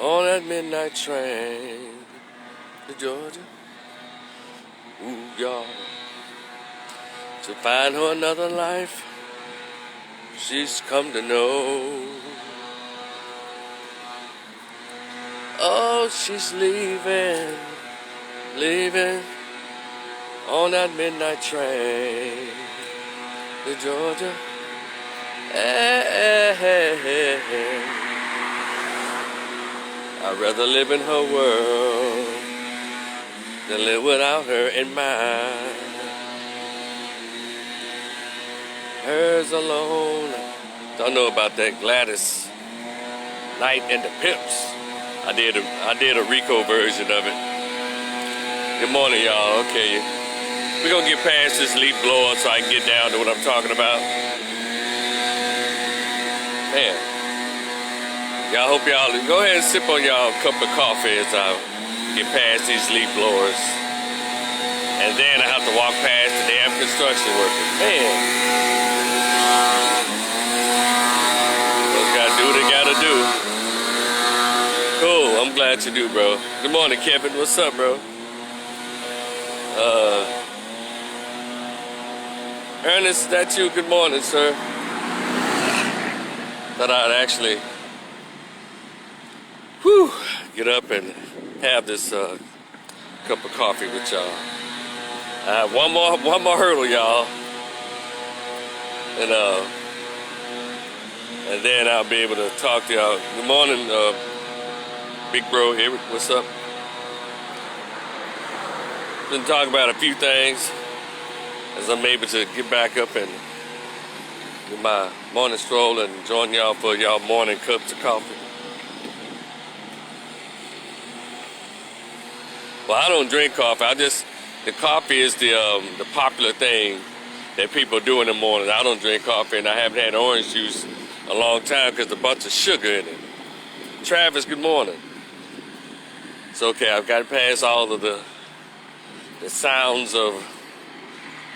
on that midnight train to Georgia. Ooh, y'all. To find her another life she's come to know. Oh, she's leaving on that midnight train to Georgia. Hey. I'd rather live in her world than live without her in mine. Hers alone. Don't know about that Gladys Knight and the Pips. I did a Rico version of it. Good morning, y'all. Okay, we're gonna get past this leaf blower so I can get down to what I'm talking about. Man, y'all, hope y'all go ahead and sip on y'all cup of coffee as I get past these leaf blowers, and then I have to walk past the damn construction workers. Man, those gotta do what they gotta do. Cool, I'm glad you do, bro. Good morning, Kevin. What's up, bro? Ernest, is that you? Good morning, sir. Thought I'd actually get up and have this cup of coffee with y'all. One more hurdle, y'all, and then I'll be able to talk to y'all. Good morning, big bro Eric. What's up? Been talking about a few things as I'm able to get back up and do my morning stroll and join y'all for y'all morning cups of coffee. Well, I don't drink coffee. The coffee is the popular thing that people do in the morning. I don't drink coffee, and I haven't had orange juice a long time because there's a bunch of sugar in it. Travis, good morning. It's okay. I've got to pass all of the sounds of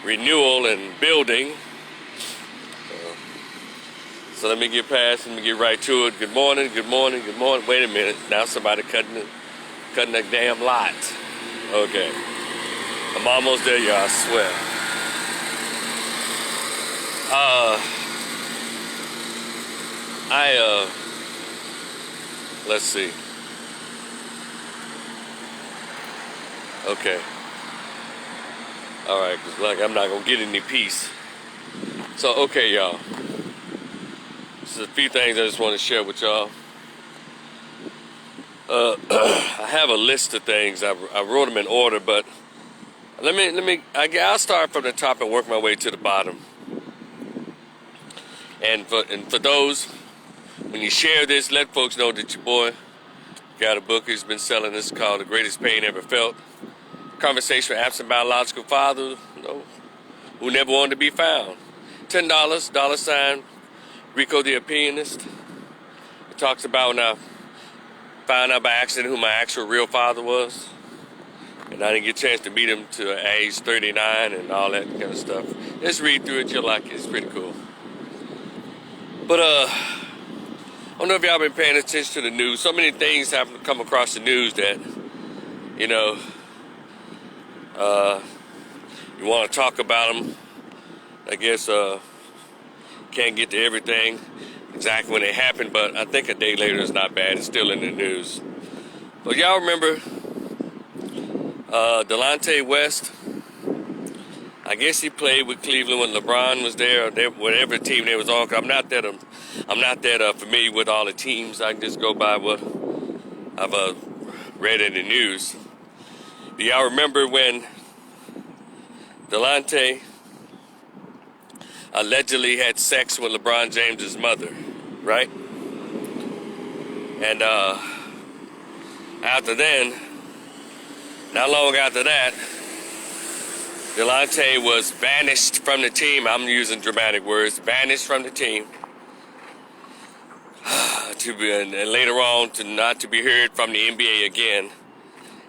renewal and building. So let me get past and get right to it. Good morning, good morning, good morning. Wait a minute. Now somebody cutting a damn lot. Okay. I'm almost there, y'all, I swear. Let's see. Okay. All right, because like I'm not going to get any peace. So, okay, y'all. There's a few things I just want to share with y'all. I have a list of things. I wrote them in order, but I'll start from the top and work my way to the bottom. And for those, when you share this, let folks know that your boy got a book he's been selling. This is called The Greatest Pain Ever Felt. Conversation with absent biological father, who never wanted to be found. $10, $, Rico the Opinionist. It talks about when I found out by accident who my actual real father was. And I didn't get a chance to meet him till age 39 and all that kind of stuff. Just read through it, you'll like it. It's pretty cool. But I don't know if y'all been paying attention to the news. So many things have come across the news that, you want to talk about them. I guess can't get to everything exactly when it happened, but I think a day later is not bad. It's still in the news. But y'all remember Delonte West? I guess he played with Cleveland when LeBron was there, or whatever team they was on. I'm not that familiar with all the teams. I can just go by what I've read in the news. Do y'all remember when Delonte allegedly had sex with LeBron James' mother, right? And after then, not long after that, Delonte was banished from the team. I'm using dramatic words. Banished from the team. And later on not to be heard from the NBA again.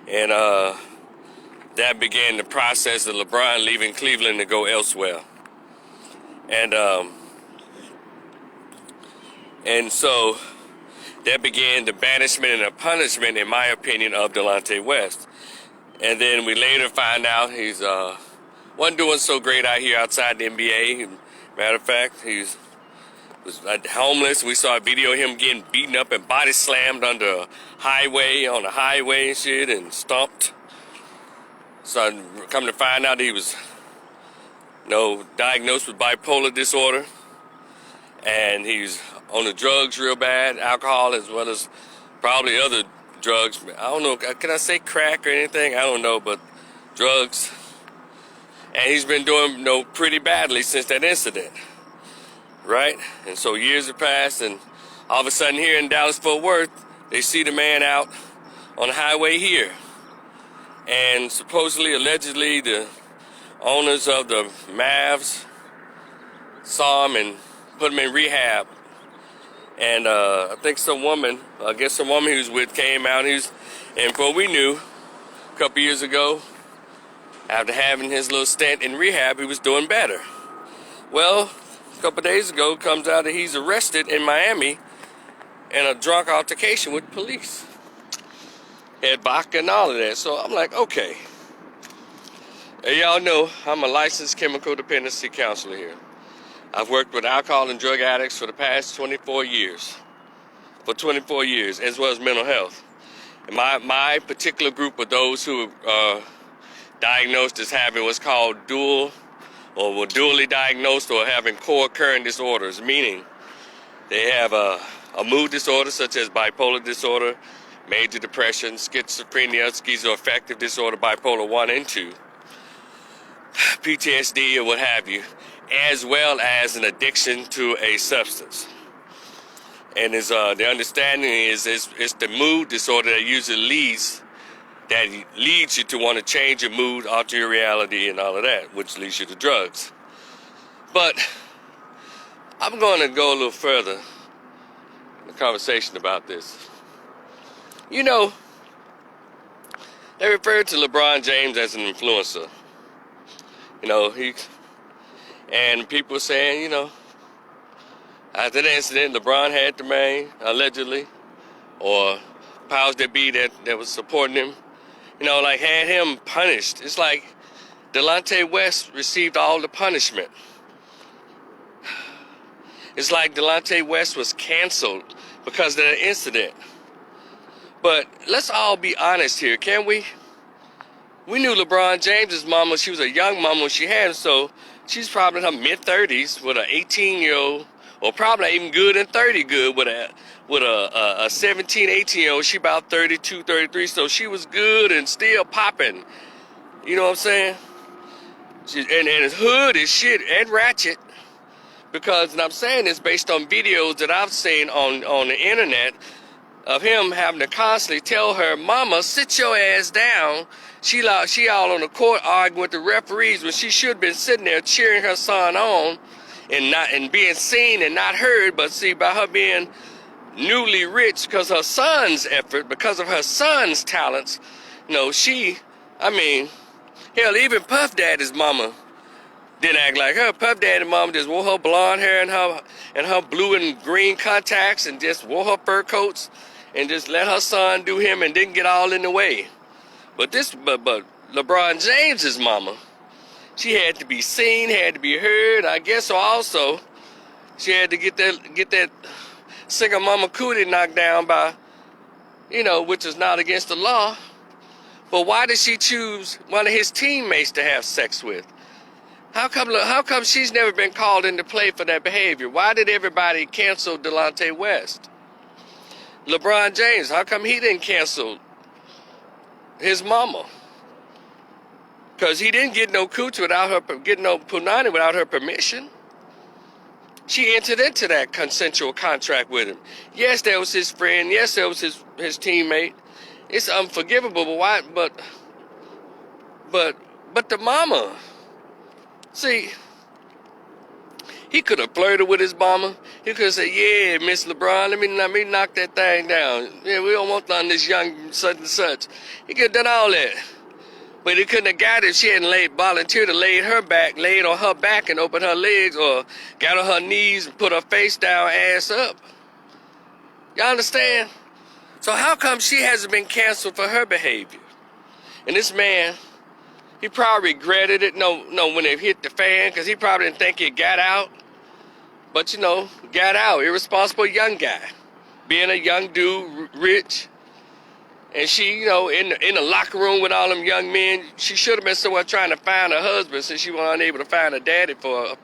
And that began the process of LeBron leaving Cleveland to go elsewhere. And so that began the banishment and the punishment, in my opinion, of Delonte West. And then we later find out he's wasn't doing so great out here outside the NBA. Matter of fact, he was homeless. We saw a video of him getting beaten up and body slammed under a highway, on a highway and shit, and stomped. So I come to find out he was, diagnosed with bipolar disorder, and he's on the drugs real bad, alcohol as well as probably other drugs. I don't know, can I say crack or anything? I don't know, but drugs. And he's been doing, pretty badly since that incident, right? And so years have passed, and all of a sudden here in Dallas-Fort Worth, they see the man out on the highway here. And supposedly, allegedly, the owners of the Mavs saw him and put him in rehab. And I think some woman he was with came out. And for what we knew, a couple years ago, after having his little stint in rehab, he was doing better. Well, a couple days ago, it comes out that he's arrested in Miami in a drunk altercation with police. Had vodka and all of that. So I'm like, okay. Hey, y'all know I'm a licensed chemical dependency counselor here. I've worked with alcohol and drug addicts for the past 24 years. For 24 years, as well as mental health. And my particular group of those who are diagnosed as having what's called dually diagnosed or having co-occurring disorders, meaning they have a mood disorder such as bipolar disorder, major depression, schizophrenia, schizoaffective disorder, bipolar 1 and 2, PTSD or what have you, as well as an addiction to a substance. And the understanding is it's the mood disorder that usually leads you to want to change your mood, alter your reality, and all of that, which leads you to drugs. But I'm going to go a little further in the conversation about this. They refer to LeBron James as an influencer. And people saying, after the incident, LeBron had the man, allegedly, or powers that be that was supporting him, had him punished. It's like Delonte West received all the punishment. It's like Delonte West was canceled because of that incident. But let's all be honest here, can we? We knew LeBron James's mama. She was a young mama when she had him, so she's probably in her mid-30s with an 18-year-old, or probably not even good and 30 good with a 17, 18-year-old. She about 32, 33, so she was good and still popping. You know what I'm saying? And his hood is shit and ratchet. And I'm saying this based on videos that I've seen on the internet of him having to constantly tell her, "Mama, sit your ass down." She all on the court arguing with the referees when she should have been sitting there cheering her son on and being seen and not heard. But see, by her being newly rich because her son's effort, because of her son's talents, hell, even Puff Daddy's mama didn't act like her. Puff Daddy mama just wore her blonde hair and her blue and green contacts and just wore her fur coats and just let her son do him and didn't get all in the way. But LeBron James's mama, she had to be seen, had to be heard. I guess so also she had to get that single mama cootie knocked down by, which is not against the law. But why did she choose one of his teammates to have sex with? How come she's never been called into play for that behavior? Why did everybody cancel Delonte West? LeBron James, how come he didn't cancel his mama? Because he didn't get no cooch without her, get no punani without her permission. She entered into that consensual contract with him. Yes, that was his friend. Yes, that was his teammate. It's unforgivable, but why? But the mama. See, he could have flirted with his mama. He could have said, "Yeah, Miss LeBron, let me knock that thing down. Yeah, we don't want none of this young such and such." He could have done all that. But he couldn't have got it if she hadn't volunteered to laid on her back and opened her legs, or got on her knees and put her face down, ass up. Y'all understand? So how come she hasn't been canceled for her behavior? And this man, he probably regretted it. No, when it hit the fan, because he probably didn't think it got out. But, got out. Irresponsible young guy. Being a young dude, rich. And she, in the locker room with all them young men, she should have been somewhere trying to find her husband since she was unable to find a daddy for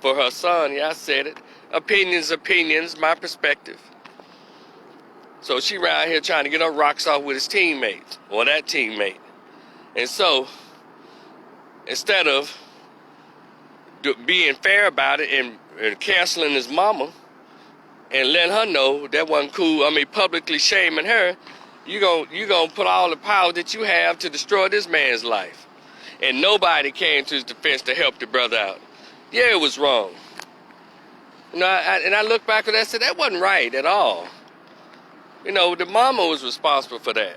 her son. Yeah, I said it. Opinions, my perspective. So she around here trying to get her rocks off with his teammates, or that teammate. And so, instead of being fair about it and canceling his mama and letting her know that wasn't cool, publicly shaming her, you gonna put all the power that you have to destroy this man's life. And nobody came to his defense to help the brother out. Yeah, it was wrong. I look back at that and said, that wasn't right at all. The mama was responsible for that.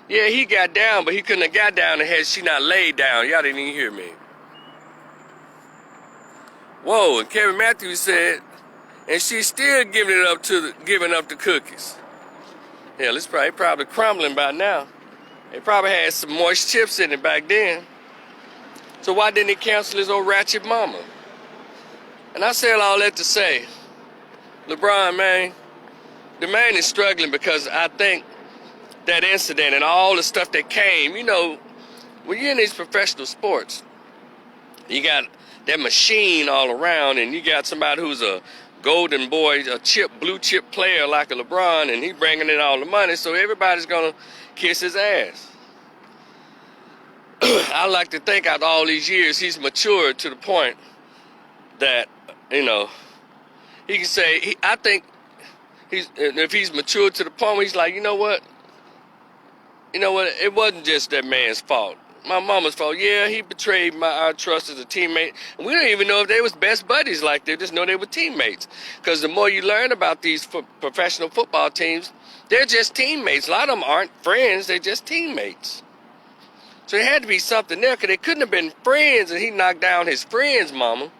Yeah, he got down, but he couldn't have got down had she not laid down. Y'all didn't even hear me. Whoa, and Kevin Matthews said, and she's still giving up the cookies. Hell, it's probably crumbling by now. It probably had some moist chips in it back then. So why didn't he cancel his old ratchet mama? And I said all that to say, LeBron, man, the man is struggling because I think that incident and all the stuff that came, when you're in these professional sports, you got that machine all around, and you got somebody who's a golden boy, a blue chip player like a LeBron, and he bringing in all the money, so everybody's gonna kiss his ass. I like to think after all these years, he's matured to the point that, he can say, I think if he's matured to the point where he's like, you know what, it wasn't just that man's fault. My mama's fault. Yeah, he betrayed our trust as a teammate. And we don't even know if they was best buddies like that. Just know they were teammates. Because the more you learn about these professional football teams, they're just teammates. A lot of them aren't friends. They're just teammates. So there had to be something there, because they couldn't have been friends and he knocked down his friend's mama.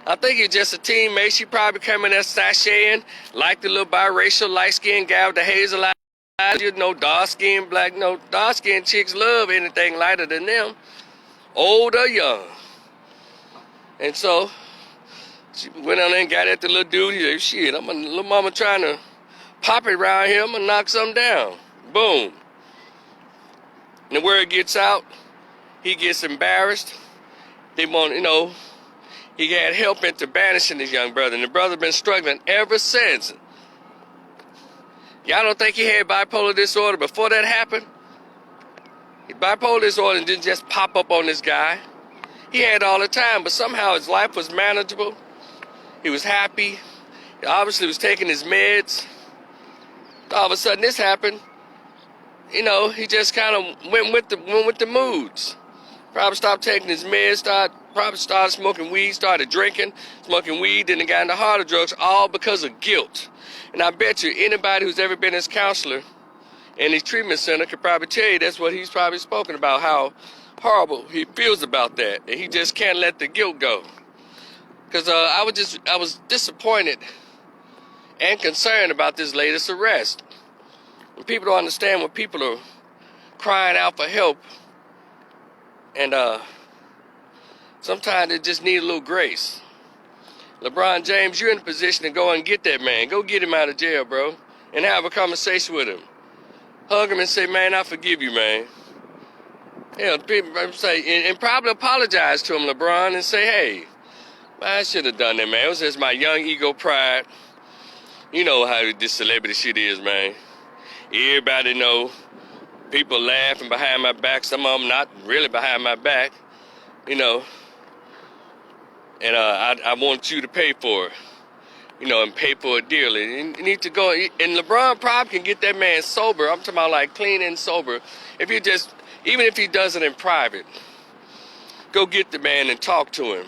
I think he's just a teammate. She probably came in there sashaying like the little biracial light-skinned guy with the hazel eyes. Dark-skinned, dark-skinned chicks love anything lighter than them, old or young. And so, she went on there and got at the little dude. He said, shit, I'm a little mama trying to pop it around here. I'm going to knock something down. Boom. And the word gets out. He gets embarrassed. They want, he had help into banishing his young brother. And the brother been struggling ever since. Y'all don't think he had bipolar disorder before that happened? Bipolar disorder didn't just pop up on this guy. He had it all the time, but somehow his life was manageable. He was happy. He obviously was taking his meds. All of a sudden this happened. He just kind of went with the moods. Probably stopped taking his meds, probably started smoking weed, started drinking, smoking weed, then he got into harder drugs, all because of guilt. And I bet you anybody who's ever been his counselor in his treatment center could probably tell you that's what he's probably spoken about, how horrible he feels about that. And he just can't let the guilt go. Because I was disappointed and concerned about this latest arrest. And people don't understand when people are crying out for help. And sometimes they just need a little grace. LeBron James, you're in a position to go and get that man. Go get him out of jail, bro, and have a conversation with him. Hug him and say, man, I forgive you, man. Yeah, people say, and probably apologize to him, LeBron, and say, hey, man, I should have done that, man. It was just my young ego pride. You know how this celebrity shit is, man. Everybody know. People laughing behind my back. Some of them not really behind my back, And I want you to pay for it, and pay for it dearly. You need to go, and LeBron probably can get that man sober. I'm talking about like clean and sober. Even if he does it in private, go get the man and talk to him.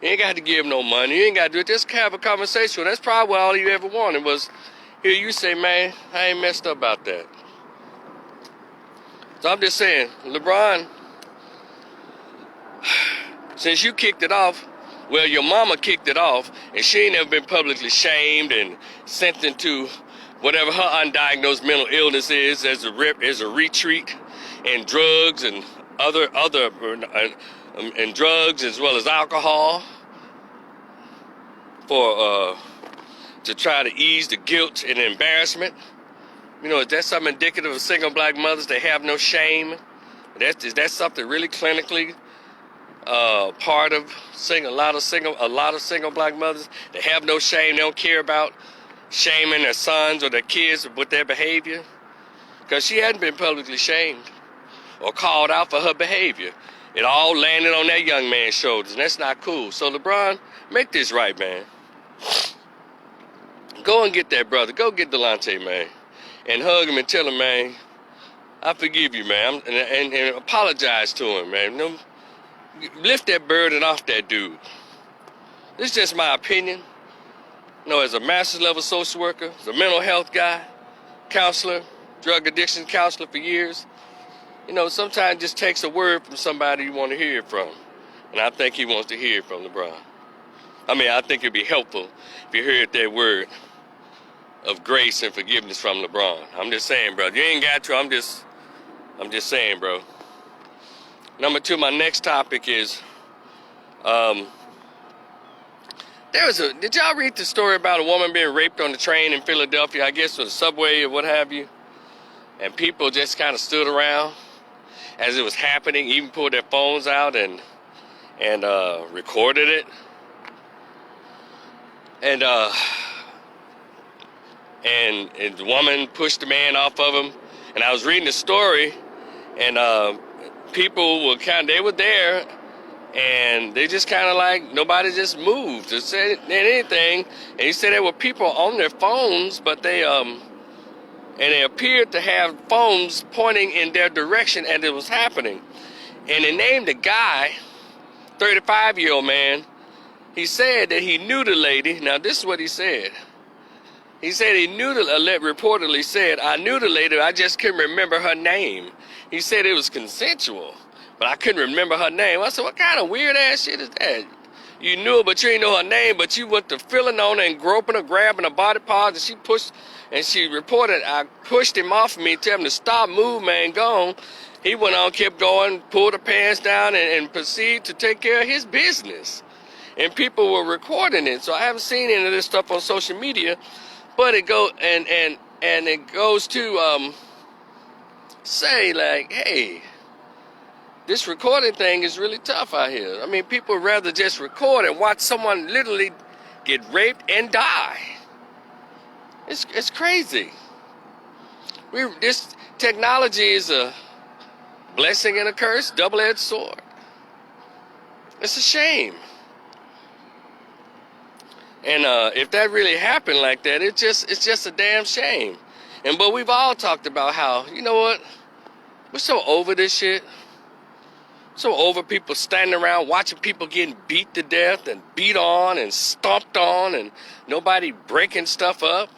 You ain't got to give him no money. You ain't got to do it. Just have a conversation. That's probably all you ever wanted was, hear you say, man, I ain't messed up about that. So I'm just saying, LeBron, since you kicked it off, well, your mama kicked it off, and she ain't never been publicly shamed and sent into whatever her undiagnosed mental illness is, as a retreat and drugs and and drugs as well as alcohol for to try to ease the guilt and embarrassment. You know, is that something indicative of single black mothers? They have no shame. Is that something really clinically part of a lot of single black mothers? They have no shame. They don't care about shaming their sons or their kids with their behavior, because she hadn't been publicly shamed or called out for her behavior. It all landed on that young man's shoulders, and that's not cool. So LeBron, make this right, man. Go and get that brother. Go get Delonte, man, and hug him and tell him, man, I forgive you, man, and apologize to him, man. You know, lift that burden off that dude. This is just my opinion. You know, as a master's level social worker, as a mental health guy, counselor, drug addiction counselor for years, you know, sometimes it just takes a word from somebody you want to hear from. And I think he wants to hear it from LeBron. I mean, I think it'd be helpful if you heard that word of grace and forgiveness from LeBron. I'm just saying, bro. You ain't got to. I'm just saying, bro. Number two, my next topic is, did y'all read the story about a woman being raped on the train in Philadelphia, I guess, or the subway or what have you? And people just kind of stood around as it was happening, even pulled their phones out and recorded it. And the woman pushed the man off of him. And I was reading the story, and people were they were there, and they just kind of like, nobody just moved or said anything. And he said there were people on their phones, but they appeared to have phones pointing in their direction as it was happening. And they named the guy, 35-year-old man. He said that he knew the lady. Now, this is what he said. He said he knew reportedly said, I knew the lady, I just couldn't remember her name. He said it was consensual, but I couldn't remember her name. I said, what kind of weird ass shit is that? You knew her, but you didn't know her name, but you went to feeling on her and groping her, grabbing her body parts, and she reported, I pushed him off of me, tell him to stop, move, man, gone. He went on, kept going, pulled her pants down, and proceeded to take care of his business. And people were recording it, so I haven't seen any of this stuff on social media. But it goes to say, like, hey, this recording thing is really tough out here. I mean, people would rather just record and watch someone literally get raped and die. It's crazy. This technology is a blessing and a curse, double-edged sword. It's a shame. And if that really happened like that, it's just a damn shame. But we've all talked about how, you know what, we're so over this shit. So over people standing around watching people getting beat to death and beat on and stomped on and nobody breaking stuff up.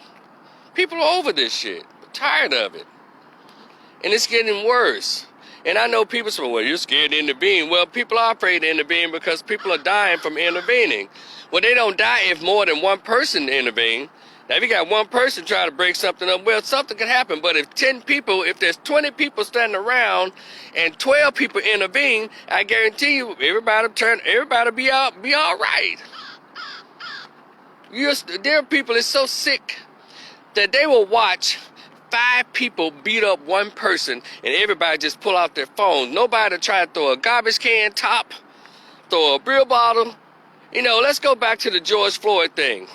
People are over this shit. We're tired of it. And it's getting worse. And I know people say, well, you're scared to intervene. Well, people are afraid to intervene because people are dying from intervening. Well, they don't die if more than one person intervene. Now, if you got one person trying to break something up, well, something can happen. But if there's 20 people standing around and 12 people intervene, I guarantee you, everybody be all right. There are people that's so sick that they will watch 5 people beat up one person and everybody just pull out their phones. Nobody try to throw a garbage can top, throw a beer bottle. You know, let's go back to the George Floyd thing.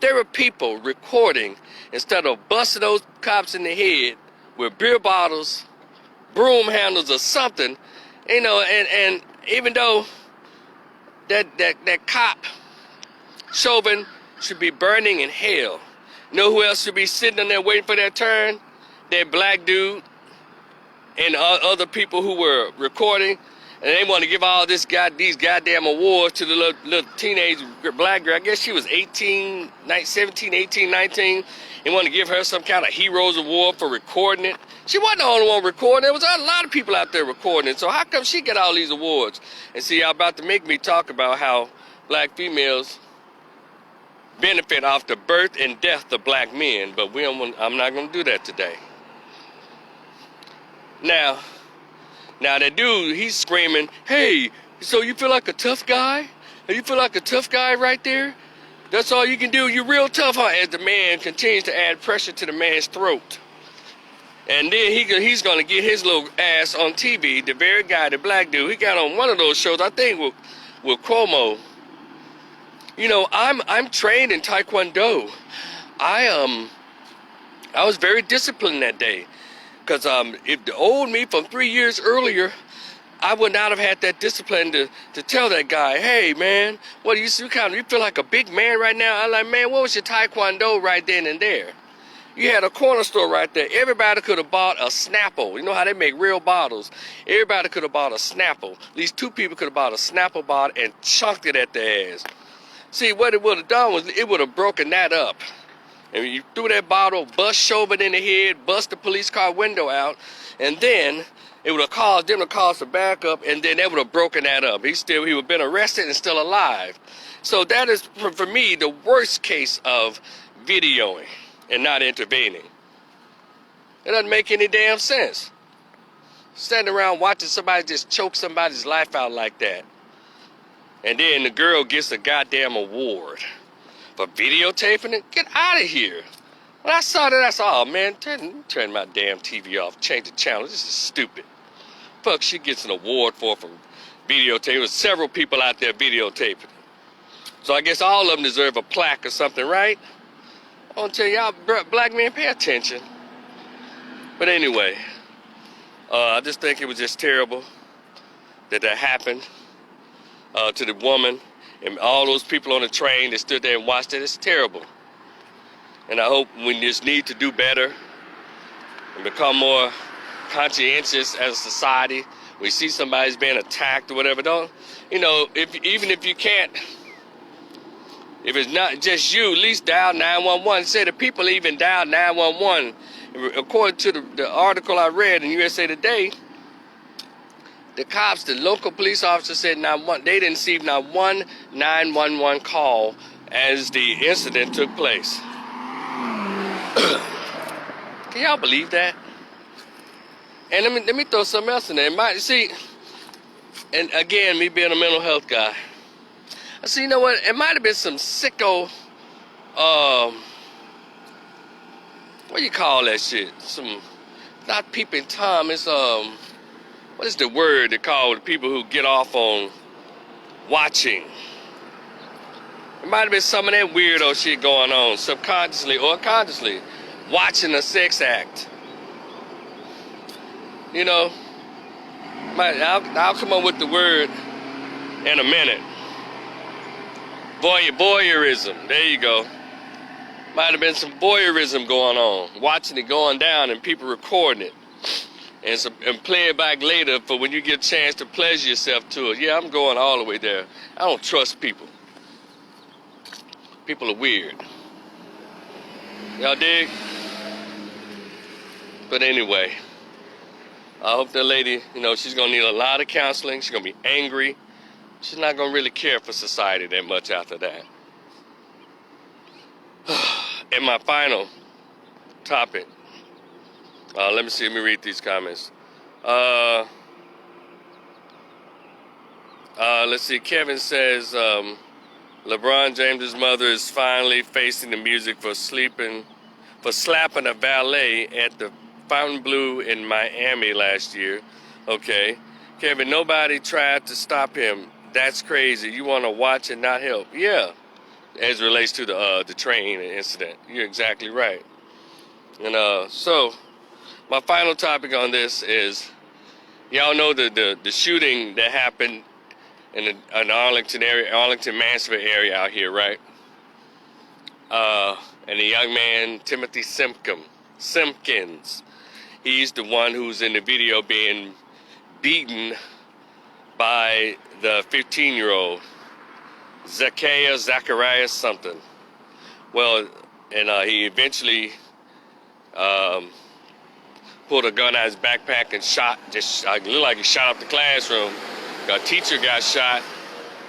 There were people recording instead of busting those cops in the head with beer bottles, broom handles or something, you know, and even though that cop, Chauvin, should be burning in hell. You know who else should be sitting in there waiting for their turn? That black dude and other people who were recording. And they want to give all these goddamn awards to the little teenage black girl. I guess she was 17, 18, 19. They want to give her some kind of hero's award for recording it. She wasn't the only one recording. There was a lot of people out there recording it. So how come she get all these awards? And see, y'all about to make me talk about how black females benefit off the birth and death of black men, but I'm not going to do that today. Now that dude, he's screaming, hey, so you feel like a tough guy? You feel like a tough guy right there? That's all you can do? You're real tough, huh? As the man continues to add pressure to the man's throat. And then he's going to get his little ass on TV. The very guy, the black dude, he got on one of those shows, I think with Cuomo. You know, I'm trained in Taekwondo. I was very disciplined that day. Because if the old me from 3 years earlier, I would not have had that discipline to tell that guy, hey, man, what do you feel like a big man right now? I'm like, man, what was your Taekwondo right then and there? You had a corner store right there. Everybody could have bought a Snapple. You know how they make real bottles? Everybody could have bought a Snapple. At least 2 people could have bought a Snapple Bot and chunked it at their ass. See, what it would have done was it would have broken that up. And you threw that bottle, bust Chauvin in the head, bust the police car window out, and then it would have caused them to cause a backup, and then they would have broken that up. He would have been arrested and still alive. So that is, for me, the worst case of videoing and not intervening. It doesn't make any damn sense. Standing around watching somebody just choke somebody's life out like that. And then the girl gets a goddamn award for videotaping it. Get out of here. When I saw that, I said, oh man, turn my damn TV off. Change the channel. This is stupid. Fuck, she gets an award for videotaping. There's several people out there videotaping. So I guess all of them deserve a plaque or something, right? I want to tell y'all, black men, pay attention. But anyway, I just think it was just terrible that happened to the woman and all those people on the train that stood there and watched it. It's terrible. And I hope we just need to do better and become more conscientious as a society. We see somebody's being attacked or whatever, don't, you know, even if you can't, if it's not just you, at least dial 911. Say the people even dial 911. According to the article I read in USA Today, the cops, the local police officer said they didn't receive not one 911 call as the incident took place. Can y'all believe that? And let me throw something else in there. And again, me being a mental health guy, I see, you know what? It might have been some sicko, what do you call that shit? Not peeping Tom, it's, what is the word they call the people who get off on watching? It might have been some of that weirdo shit going on, subconsciously or consciously, watching a sex act. You know, I'll come up with the word in a minute. Voyeurism, there you go. Might have been some voyeurism going on, watching it going down and people recording it. And play it back later for when you get a chance to pleasure yourself to it. Yeah, I'm going all the way there. I don't trust people. People are weird. Y'all dig? But anyway, I hope that lady, you know, she's going to need a lot of counseling. She's going to be angry. She's not going to really care for society that much after that. And my final topic. Let me read these comments. Let's see, Kevin says, LeBron James' mother is finally facing the music for slapping a valet at the Fontainebleau in Miami last year. Okay. Kevin, nobody tried to stop him. That's crazy. You want to watch and not help. Yeah. As it relates to the train incident. You're exactly right. And so my final topic on this is, y'all know the shooting that happened in the Arlington area, Arlington Mansfield area out here, right? And the young man, Timothy Simpkins, he's the one who's in the video being beaten by the 15-year-old, Zacharias something. Well, and he eventually pulled a gun out of his backpack and shot, looked like he shot up the classroom. A teacher got shot.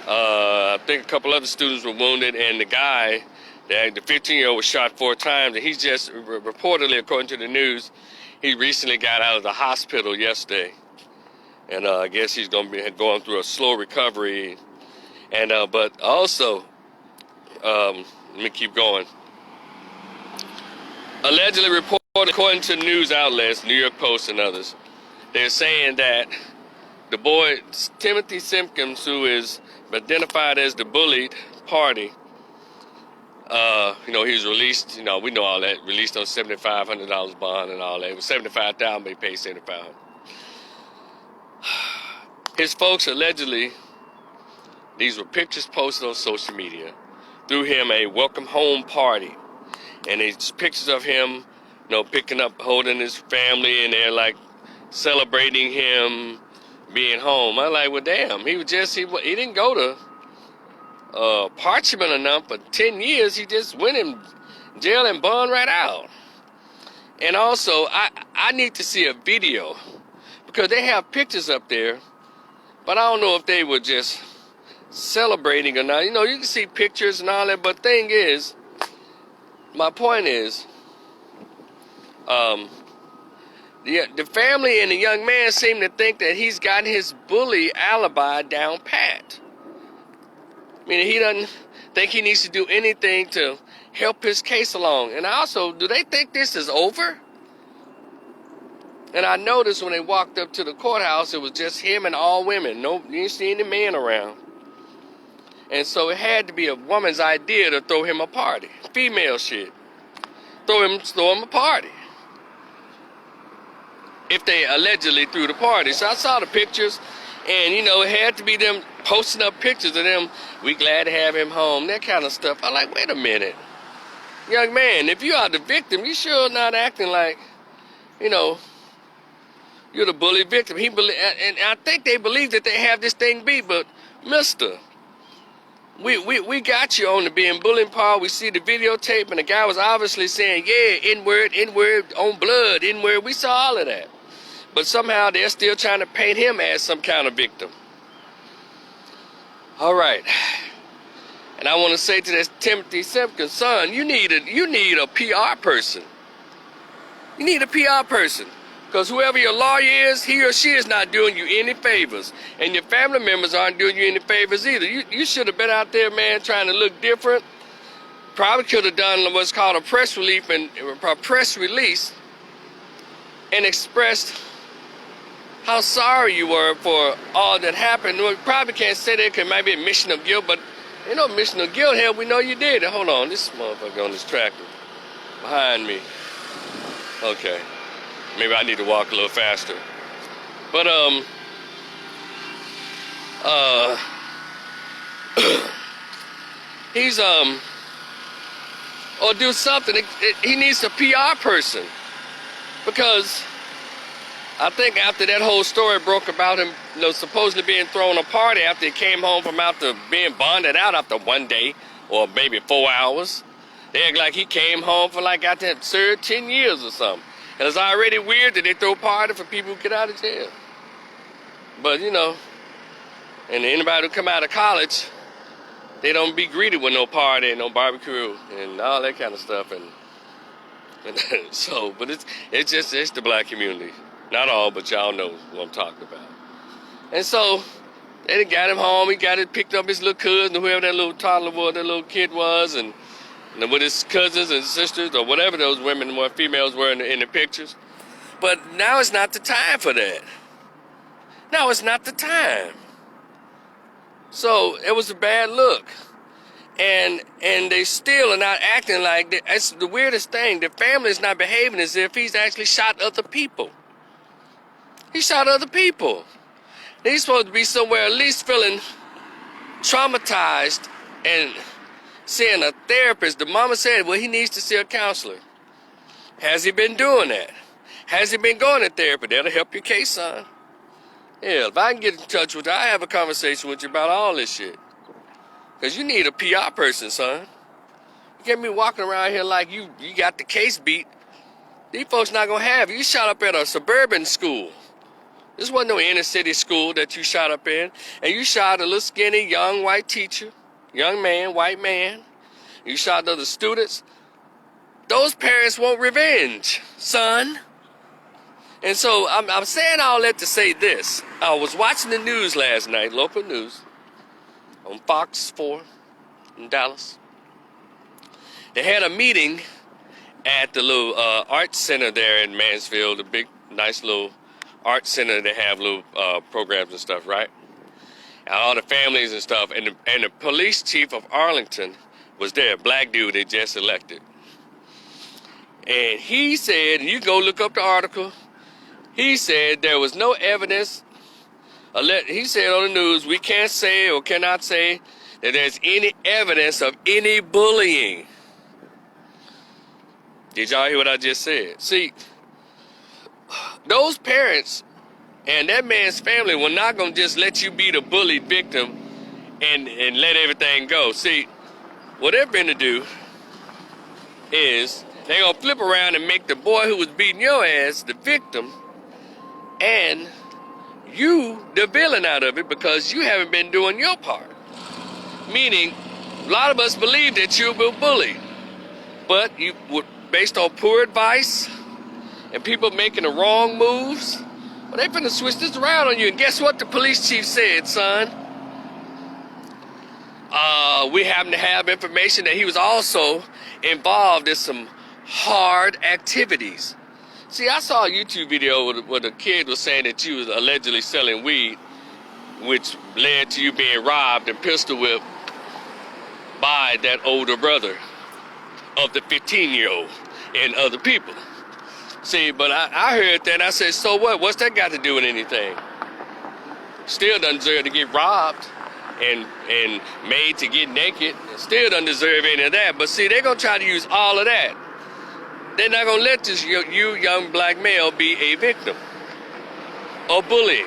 I think a couple other students were wounded, and the guy The 15-year-old was shot 4 times, and he's just reportedly, according to the news, he recently got out of the hospital yesterday. And I guess he's going to be going through a slow recovery. And but also, let me keep going. Allegedly reported, according to news outlets, New York Post and others, they're saying that the boy, Timothy Simpson, who is identified as the bullied party, you know, he was released, you know, we know all that, released on $7,500 bond and all that. It was $75,000, but he paid $75,000. His folks allegedly, these were pictures posted on social media, threw him a welcome home party. And it's pictures of him, you know, picking up, holding his family, and they're like celebrating him being home. I'm like, well, damn, he was just, he didn't go to Parchment or nothing for 10 years. He just went in jail and bond right out. And also, I need to see a video, because they have pictures up there, but I don't know if they were just celebrating or not. You know, you can see pictures and all that, but thing is, my point is, the family and the young man seem to think that he's got his bully alibi down pat. I mean, he doesn't think he needs to do anything to help his case along. And also, do they think this is over? And I noticed when they walked up to the courthouse, it was just him and all women. No, you didn't see any men around. And so it had to be a woman's idea to throw him a party. Female shit. Throw him a party. If they allegedly threw the party. So I saw the pictures, and, you know, it had to be them posting up pictures of them. We glad to have him home. That kind of stuff. I'm like, wait a minute. Young man, if you are the victim, you sure not acting like, you know, you're the bully victim. And I think they believe that they have this thing beat, but mister, we got you on the being bullying part. We see the videotape, and the guy was obviously saying, yeah, N-word on blood, N-word. We saw all of that. But somehow they're still trying to paint him as some kind of victim. All right. And I want to say to this Timothy Simpson, son, you need a PR person. You need a PR person. Because whoever your lawyer is, he or she is not doing you any favors. And your family members aren't doing you any favors either. You should have been out there, man, trying to look different. Probably could have done what's called a press release and expressed how sorry you were for all that happened. We probably can't say that because it might be admission of guilt, but ain't no admission of guilt here. We know you did it. Hold on, this motherfucker on this tractor behind me. Okay. Maybe I need to walk a little faster. But, he's, or do something. He needs a PR person. Because I think after that whole story broke about him, you know, supposedly being thrown a party after he came home from after being bonded out after 1 day or maybe 4 hours, they act like he came home for like after served 10 years or something. And it's already weird that they throw a party for people who get out of jail. But, you know, and anybody who come out of college, they don't be greeted with no party and no barbecue and all that kind of stuff. And so, but it's the black community. Not all, but y'all know what I'm talking about. And so, they got him home. He picked up his little cousin, whoever that little toddler was, that little kid was, and with his cousins and sisters, or whatever those women or females were in the pictures. But now is not the time for that. Now is not the time. So it was a bad look. And they still are not acting like that. That's the weirdest thing. The family is not behaving as if he's actually shot other people. He shot other people. He's supposed to be somewhere at least feeling traumatized and seeing a therapist. The mama said, well, he needs to see a counselor. Has he been doing that? Has he been going to therapy? That'll help your case, son. Yeah, if I can get in touch with you, I'll have a conversation with you about all this shit. Because you need a PR person, son. You can't be walking around here like you got the case beat. These folks not going to have you. You shot up at a suburban school. This wasn't no inner city school that you shot up in. And you shot a little skinny, young white teacher. Young man, white man. you shot other students, those parents want revenge, son. And so I'm saying all that to say this. I was watching the news last night, local news, on Fox 4 in Dallas. They had a meeting at the little art center there in Mansfield, the big, nice little art center. They have little programs and stuff, right? And all the families and stuff. And the police chief of Arlington was there, black dude they just elected. And he said, and you go look up the article, he said there was no evidence. He said on the news, we can't say or cannot say that there's any evidence of any bullying. Did y'all hear what I just said? See, those parents and that man's family were not going to just let you be the bullied victim and let everything go. See, what they're going to do is they're going to flip around and make the boy who was beating your ass the victim and you the villain out of it because you haven't been doing your part. Meaning, a lot of us believe that you've been bullied, but you would, based on poor advice and people making the wrong moves, well, they're finna switch this around on you. And guess what the police chief said, son? We happen to have information that he was also involved in some hard activities. See, I saw a YouTube video where the kid was saying that you was allegedly selling weed, which led to you being robbed and pistol whipped by that older brother of the 15-year-old and other people. See, but I heard that and I said, so what? What's that got to do with anything? Still doesn't deserve to get robbed and made to get naked. Still doesn't deserve any of that. But see, they're going to try to use all of that. They're not going to let this you young black male be a victim of bullying.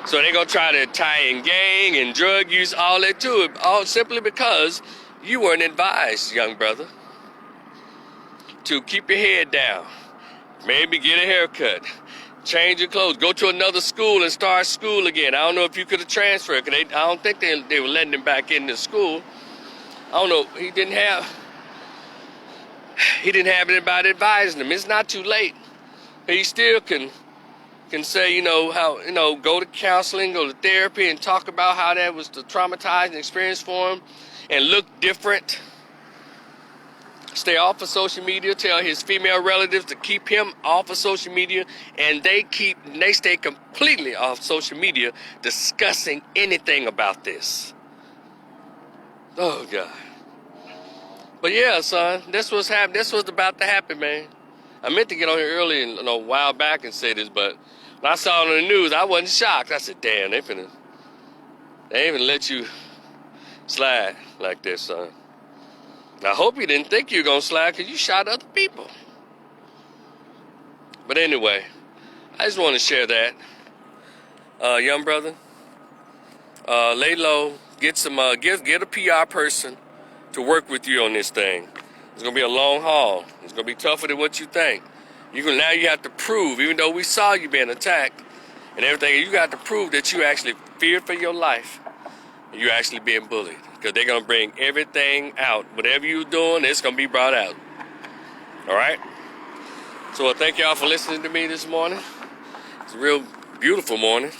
So they're going to try to tie in gang and drug use, all that to it, all simply because you weren't advised, young brother, to keep your head down. Maybe get a haircut, change your clothes, go to another school and start school again. I don't know if you could have transferred, because I don't think they were letting him back into school. I don't know. He didn't have anybody advising him. It's not too late. He still can say, go to counseling, go to therapy, and talk about how that was the traumatizing experience for him and look different. Stay off of social media, tell his female relatives to keep him off of social media, and they stay completely off social media discussing anything about this. Oh, God. But yeah, son, this was about to happen, man. I meant to get on here early a while back and say this, but when I saw it on the news, I wasn't shocked. I said, damn, they ain't even let you slide like this, son. I hope you didn't think you were going to slide because you shot other people. But anyway, I just want to share that. Young brother, lay low, get a PR person to work with you on this thing. It's going to be a long haul. It's going to be tougher than what you think. Now you have to prove, even though we saw you being attacked and everything, you got to prove that you actually feared for your life and you're actually being bullied. Because they're going to bring everything out. Whatever you're doing, it's going to be brought out. All right? So thank y'all for listening to me this morning. It's a real beautiful morning.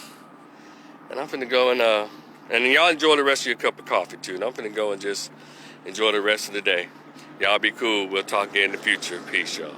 And I'm finna go and y'all enjoy the rest of your cup of coffee too. And I'm finna go and just enjoy the rest of the day. Y'all be cool. We'll talk again in the future. Peace, y'all.